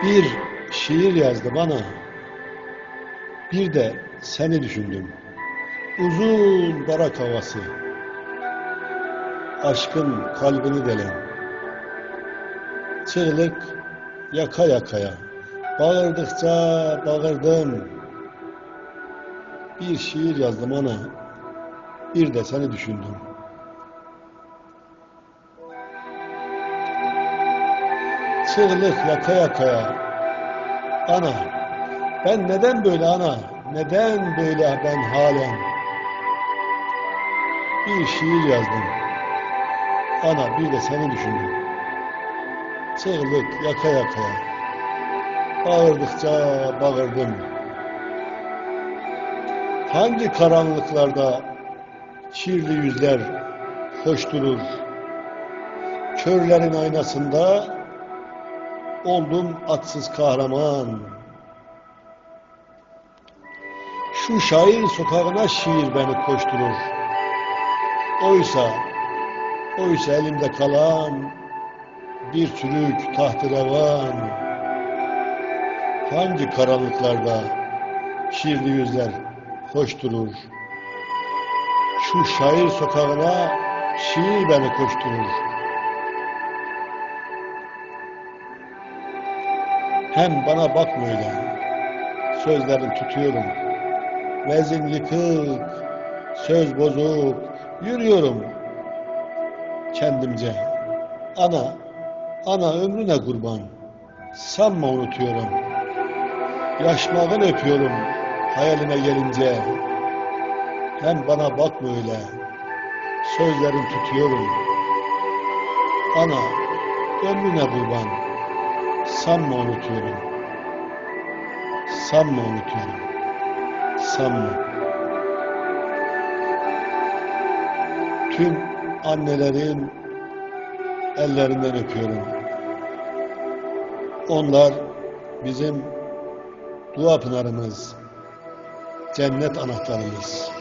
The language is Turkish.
Bir şiir yazdı bana, bir de seni düşündüm. Uzun barak havası, aşkın kalbini delen, çığlık yaka yakaya, bağırdıkça bağırdım. Bir şiir yazdım ona, bir de seni düşündüm. Çığlık yaka yakaya, ana, ben neden böyle ana, neden böyle ben halen? Bir şiir yazdım, ana bir de seni düşündüm. Çığlık yaka yakaya, bağırdıkça bağırdım. Hangi karanlıklarda kirli yüzler koşturur, körlerin aynasında oldum atsız kahraman. Şu şair sokağına şiir beni koşturur. Oysa elimde kalan bir çürük tahterevan. Hangi karanlıklarda kirli yüzler koşturur. Şu şair sokağına şiir beni koşturur. Hem bana bakma öyle, sözlerini tutuyorum. Vezin yıkık, söz bozuk, yürüyorum kendimce. Ana ömrüne kurban, sanma unutuyorum. Yaşmağın öpüyorum hayalime gelince. Hem bana bakma öyle, sözlerini tutuyorum. Ana ömrüne kurban, sanma unutuyorum. Sanma unutuyorum. Sanma. Tüm annelerin ellerinden öpüyorum. Onlar bizim dua pınarımız, cennet anahtarımız.